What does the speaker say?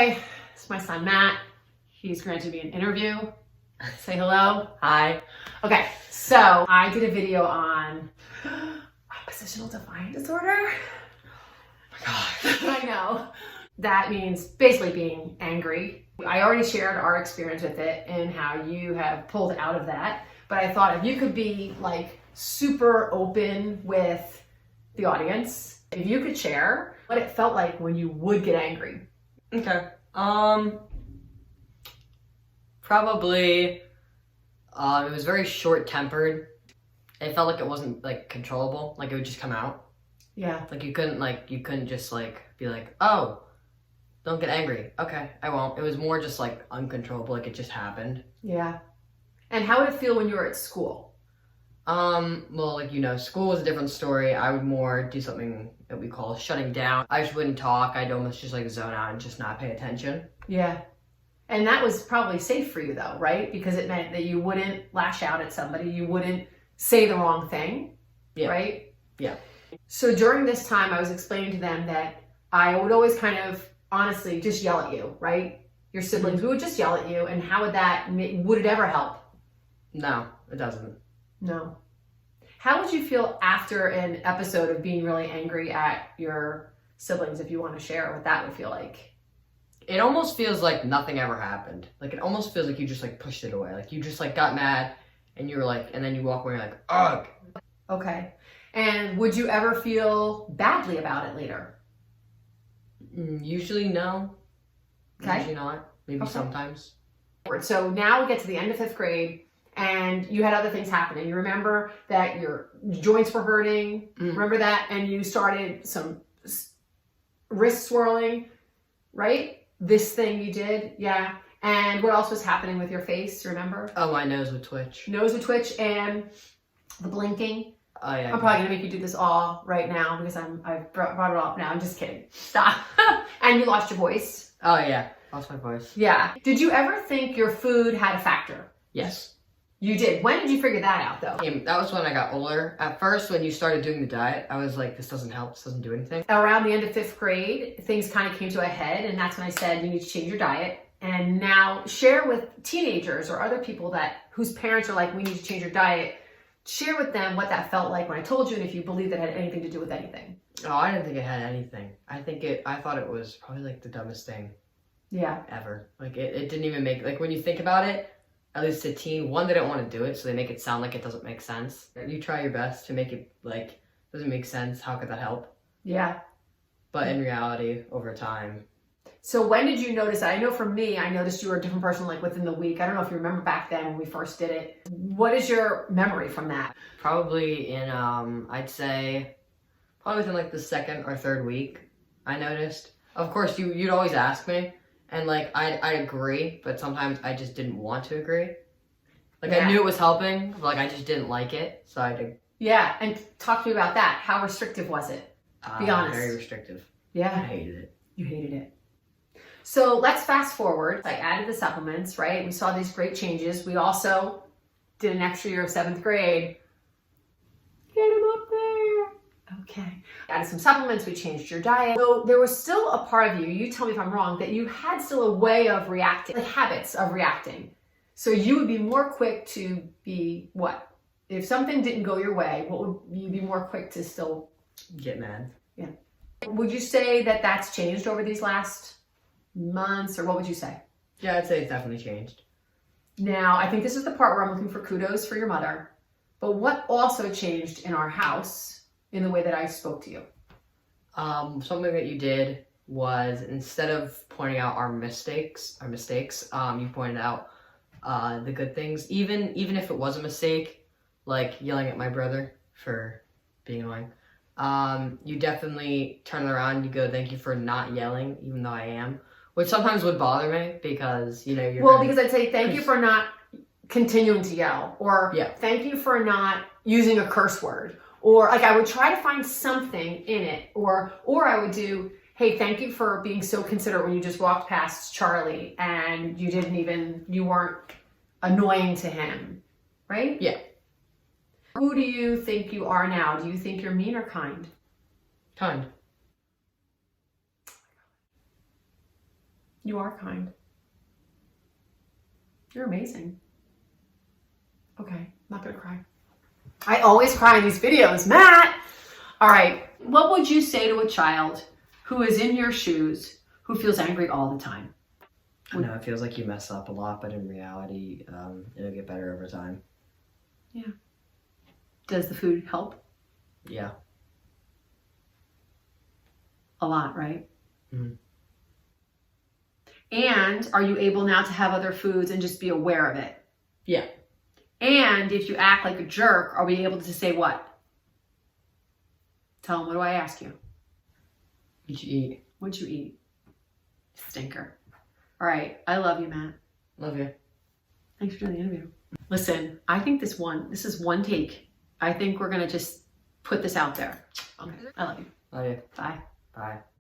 Okay, it's my son Matt. He's granted me an interview. Say hello. Hi. Okay, so I did a video on oppositional defiant disorder. Oh my God. I know. That means basically being angry. I already shared our experience with it and how you have pulled out of that. But I thought if you could be like super open with the audience, if you could share what it felt like when you would get angry. Okay. Probably, it was very short-tempered. It felt like it wasn't like controllable. Like it would just come out. Yeah. Like you couldn't just like be like, oh, don't get angry. Okay, I won't. It was more just like uncontrollable. Like it just happened. Yeah. And how would it feel when you were at school? Well, like, school was a different story. I would more do something that we call shutting down. I just wouldn't talk. I'd almost just like zone out and just not pay attention. Yeah. And that was probably safe for you though, right? Because it meant that you wouldn't lash out at somebody. You wouldn't say the wrong thing, Yeah. right? Yeah. So during this time, I was explaining to them that I would always kind of honestly just yell at you, right? Your siblings would just yell at you. And how would it ever help? No, it doesn't. No. How would you feel after an episode of being really angry at your siblings, if you want to share what that would feel like? It almost feels like nothing ever happened. Like it almost feels like you just like pushed it away. Like you just like got mad and you were like, and then you walk away and you're like, ugh. Okay. And would you ever feel badly about it later? Usually no. Okay. Usually not. Maybe sometimes. So now we get to the end of 5th grade and you had other things happening. You remember that your joints were hurting. Remember that? And you started some wrist swirling, right? This thing you did. Yeah. And what else was happening with your face? Remember? Oh, my nose would twitch. Nose would twitch and the blinking. Oh, yeah. I'm probably going to make you do this all right now because I've brought it up now. I'm just kidding. Stop. And you lost your voice. Oh, yeah. Lost my voice. Yeah. Did you ever think your food had a factor? Yes. You did. When did you figure that out though? That was when I got older. At first, when you started doing the diet, I was like, this doesn't help. This doesn't do anything. Around the end of 5th grade, things kind of came to a head. And that's when I said, you need to change your diet. And now share with teenagers or other people whose parents are like, we need to change your diet. Share with them what that felt like when I told you and if you believe that had anything to do with anything. Oh, I didn't think it had anything. I thought it was probably like the dumbest thing. Yeah. Ever. Like it didn't even make, like when you think about it, at least a teen, one, they don't want to do it, so they make it sound like it doesn't make sense. You try your best to make it like, doesn't make sense. How could that help? Yeah. But in reality, over time. So when did you notice that? I know for me, I noticed you were a different person like within the week. I don't know if you remember back then when we first did it. What is your memory from that? Probably in, I'd say, probably within like the 2nd or 3rd week, I noticed. Of course, you'd always ask me. And like, I'd agree, but sometimes I just didn't want to agree. Like Yeah. I knew it was helping, but like I just didn't like it, so I did. Yeah, and talk to me about that. How restrictive was it? Be honest. Very restrictive. I Yeah, hated it. you hated it. So let's fast forward. I added the supplements, right? We saw these great changes. We also did an extra year of 7th grade. Get him up there. Okay. Added some supplements, we changed your diet. So there was still a part of you tell me if I'm wrong, that you had still a way of reacting, like habits of reacting. So you would be more quick to be what? If something didn't go your way, what would you be more quick to still Get mad. Yeah. Would you say that that's changed over these last months, or what would you say? Yeah, I'd say it's definitely changed. Now, I think this is the part where I'm looking for kudos for your mother, but what also changed in our house in the way that I spoke to you? Something that you did was instead of pointing out our mistakes, you pointed out the good things. Even if it was a mistake, like yelling at my brother for being annoying, you definitely turn it around. You go, "Thank you for not yelling," even though I am, which sometimes would bother me because you're because I'd say thank you for not continuing to yell, or thank you for not using a curse word. Or like I would try to find something in it, or I would do, hey, thank you for being so considerate when you just walked past Charlie and you weren't annoying to him, right? Yeah. Who do you think you are now? Do you think you're mean or kind? Kind. You are kind. You're amazing. Okay, I'm not gonna cry. I always cry in these videos, Matt! All right, what would you say to a child who is in your shoes, who feels angry all the time? I know it feels like you mess up a lot, but in reality, it'll get better over time. Yeah. Does the food help? Yeah. A lot, right? Mm-hmm. And are you able now to have other foods and just be aware of it? Yeah. And if you act like a jerk, are we able to say what? Tell them, what do I ask you? What'd you eat? What'd you eat? Stinker. All right. I love you, Matt. Love you. Thanks for doing the interview. Listen, I think this is one take. I think we're going to just put this out there. Okay. I love you. Love you. Bye. Bye.